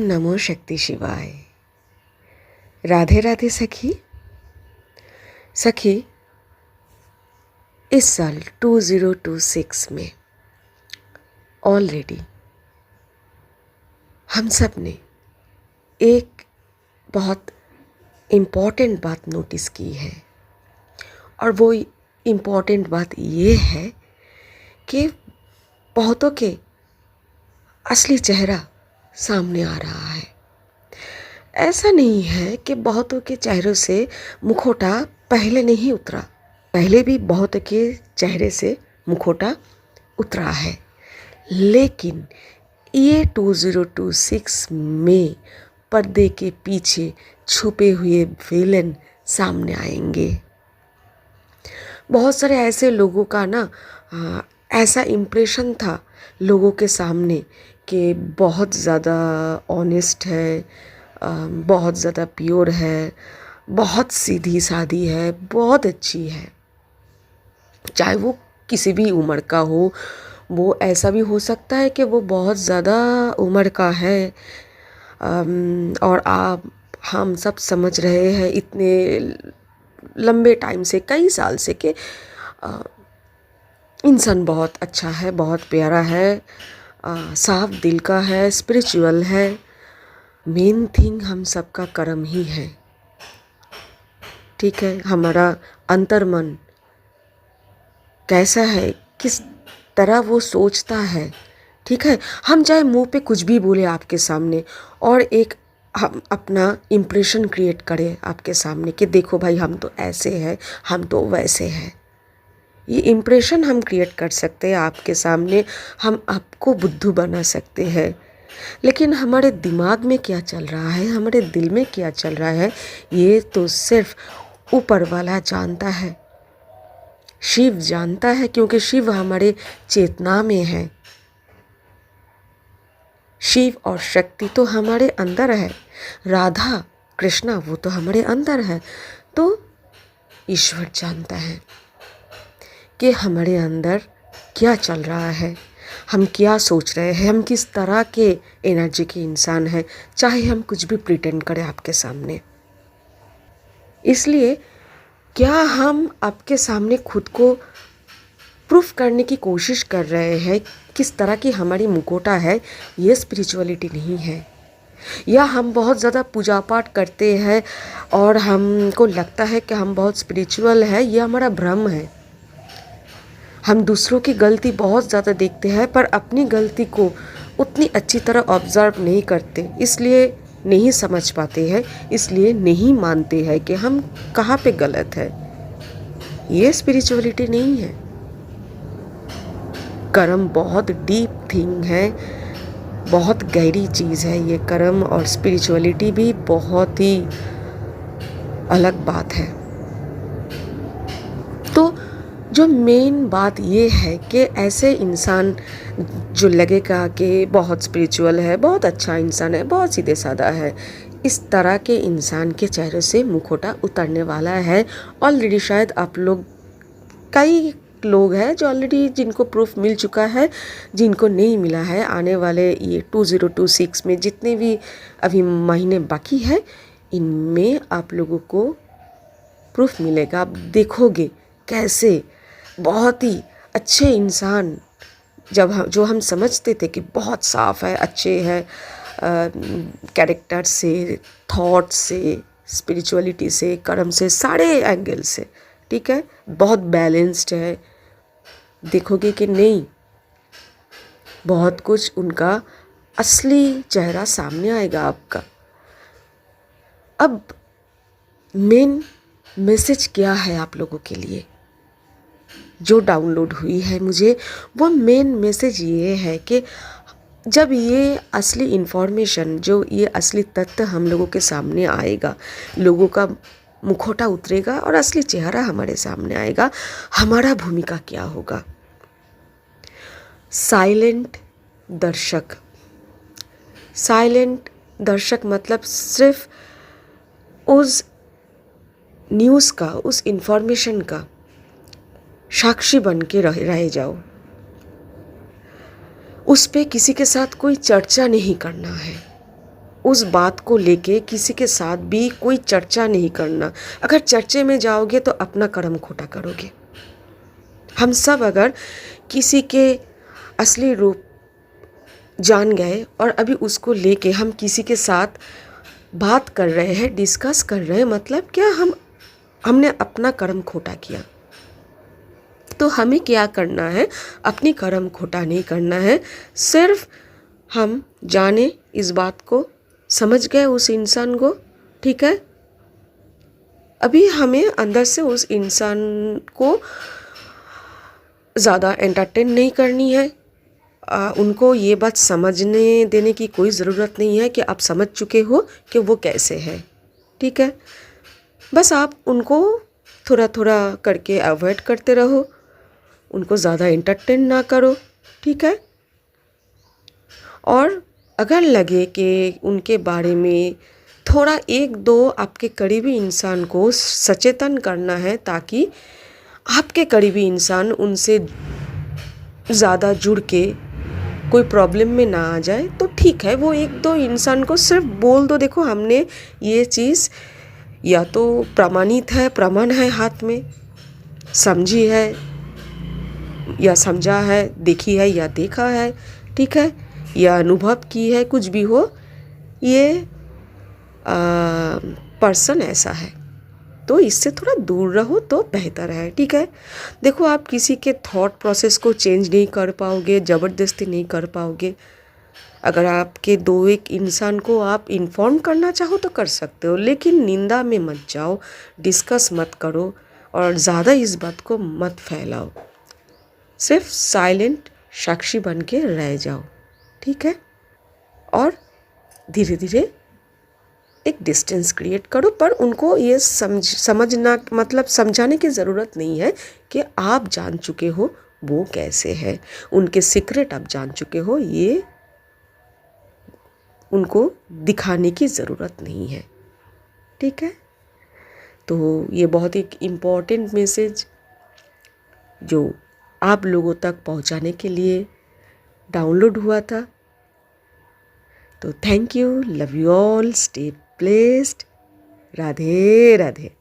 नमो शक्ति शिवाय। राधे राधे सखी। इस साल 2026 में ऑलरेडी हम सब ने एक बहुत इम्पॉर्टेंट बात नोटिस की है, और वो इम्पॉर्टेंट बात ये है कि बहुतों के असली चेहरा सामने आ रहा है। ऐसा नहीं है कि बहुतों के चेहरों से मुखौटा पहले नहीं उतरा, पहले भी बहुतों के चेहरे से मुखौटा उतरा है, लेकिन ये 2026 में पर्दे के पीछे छुपे हुए विलेन सामने आएंगे। बहुत सारे ऐसे लोगों का ऐसा इम्प्रेशन था लोगों के सामने कि बहुत ज़्यादा ऑनेस्ट है, बहुत ज़्यादा प्योर है, बहुत सीधी सादी है, बहुत अच्छी है। चाहे वो किसी भी उम्र का हो, वो ऐसा भी हो सकता है कि वो बहुत ज़्यादा उम्र का है, और हम सब समझ रहे हैं इतने लंबे टाइम से, कई साल से, कि इंसान बहुत अच्छा है, बहुत प्यारा है, साफ दिल का है, स्पिरिचुअल है। मेन थिंग हम सबका कर्म ही है, ठीक है। हमारा अंतर्मन कैसा है, किस तरह वो सोचता है, ठीक है। हम चाहे मुंह पे कुछ भी बोले आपके सामने, और हम अपना इम्प्रेशन क्रिएट करें आपके सामने कि देखो भाई, हम तो ऐसे हैं, हम तो वैसे हैं। ये इम्प्रेशन हम क्रिएट कर सकते हैं आपके सामने, हम आपको बुद्धू बना सकते हैं, लेकिन हमारे दिमाग में क्या चल रहा है, हमारे दिल में क्या चल रहा है, ये तो सिर्फ ऊपर वाला जानता है, शिव जानता है, क्योंकि शिव हमारे चेतना में है। शिव और शक्ति तो हमारे अंदर है, राधा कृष्णा वो तो हमारे अंदर है। तो ईश्वर जानता है कि हमारे अंदर क्या चल रहा है, हम क्या सोच रहे हैं, हम किस तरह के एनर्जी के इंसान हैं, चाहे हम कुछ भी प्रिटेंड करें आपके सामने। इसलिए क्या हम आपके सामने खुद को प्रूफ करने की कोशिश कर रहे हैं किस तरह की हमारी मुखौटा है, ये स्पिरिचुअलिटी नहीं है। या हम बहुत ज़्यादा पूजा पाठ करते हैं और हमको लगता है कि हम बहुत स्पिरिचुअल है, ये हमारा भ्रम है। हम दूसरों की गलती बहुत ज़्यादा देखते हैं, पर अपनी गलती को उतनी अच्छी तरह ऑब्ज़र्व नहीं करते, इसलिए नहीं समझ पाते हैं, इसलिए नहीं मानते हैं कि हम कहाँ पे गलत है। ये स्पिरिचुअलिटी नहीं है। कर्म बहुत डीप थिंग है, बहुत गहरी चीज़ है ये कर्म, और स्पिरिचुअलिटी भी बहुत ही अलग बात है। तो जो मेन बात ये है कि ऐसे इंसान जो लगेगा कि बहुत स्पिरिचुअल है, बहुत अच्छा इंसान है, बहुत सीधे साधा है, इस तरह के इंसान के चेहरे से मुखौटा उतरने वाला है। ऑलरेडी शायद आप लोग, कई लोग हैं जो ऑलरेडी, जिनको प्रूफ मिल चुका है, जिनको नहीं मिला है, आने वाले ये 2026 में जितने भी अभी महीने बाकी है, इनमें आप लोगों को प्रूफ मिलेगा। आप देखोगे कैसे बहुत ही अच्छे इंसान, जो हम समझते थे कि बहुत साफ है, अच्छे हैं, कैरेक्टर से, थॉट से, स्पिरिचुअलिटी से, कर्म से, सारे एंगल से, ठीक है, बहुत बैलेंस्ड है, देखोगे कि नहीं, बहुत कुछ उनका असली चेहरा सामने आएगा आपका। अब मेन मैसेज क्या है आप लोगों के लिए जो डाउनलोड हुई है मुझे, वो मेन मैसेज ये है कि जब ये असली इन्फॉर्मेशन, जो ये असली तथ्य हम लोगों के सामने आएगा, लोगों का मुखौटा उतरेगा और असली चेहरा हमारे सामने आएगा, हमारा भूमिका क्या होगा। साइलेंट दर्शक। साइलेंट दर्शक मतलब सिर्फ उस न्यूज़ का, उस इन्फॉर्मेशन का साक्षी बन के रह जाओ, उस पे किसी के साथ कोई चर्चा नहीं करना है। उस बात को लेके किसी के साथ भी कोई चर्चा नहीं करना। अगर चर्चे में जाओगे तो अपना कर्म खोटा करोगे। हम सब अगर किसी के असली रूप जान गए और अभी उसको लेके हम किसी के साथ बात कर रहे हैं, डिस्कस कर रहे हैं, मतलब क्या हमने अपना कर्म खोटा किया। तो हमें क्या करना है, अपनी कर्म खोटा नहीं करना है। सिर्फ हम जाने इस बात को, समझ गए उस इंसान को, ठीक है। अभी हमें अंदर से उस इंसान को ज़्यादा एंटरटेन नहीं करनी है। उनको ये बात समझने देने की कोई ज़रूरत नहीं है कि आप समझ चुके हो कि वो कैसे है, ठीक है। बस आप उनको थोड़ा थोड़ा करके अवॉइड करते रहो, उनको ज़्यादा एंटरटेन ना करो, ठीक है। और अगर लगे कि उनके बारे में थोड़ा एक दो आपके करीबी इंसान को सचेतन करना है ताकि आपके करीबी इंसान उनसे ज़्यादा जुड़ के कोई प्रॉब्लम में ना आ जाए, तो ठीक है। वो एक दो इंसान को सिर्फ बोल दो, देखो हमने ये चीज़ या तो प्रमाणित है, प्रमाण है हाथ में, समझी है या समझा है, देखी है या देखा है, ठीक है, या अनुभव की है, कुछ भी हो, ये पर्सन ऐसा है, तो इससे थोड़ा दूर रहो तो बेहतर है, ठीक है। देखो आप किसी के थॉट प्रोसेस को चेंज नहीं कर पाओगे, ज़बरदस्ती नहीं कर पाओगे। अगर आपके दो एक इंसान को आप इन्फॉर्म करना चाहो तो कर सकते हो, लेकिन निंदा में मत जाओ, डिस्कस मत करो और ज़्यादा इस बात को मत फैलाओ। सिर्फ साइलेंट साक्षी बन के रह जाओ, ठीक है। और धीरे धीरे एक डिस्टेंस क्रिएट करो, पर उनको ये समझना मतलब समझाने की ज़रूरत नहीं है कि आप जान चुके हो वो कैसे है, उनके सीक्रेट आप जान चुके हो, ये उनको दिखाने की ज़रूरत नहीं है, ठीक है। तो ये बहुत एक इम्पॉर्टेंट मैसेज जो आप लोगों तक पहुंचाने के लिए डाउनलोड हुआ था। तो thank you, love you all, stay blessed, Radhe Radhe.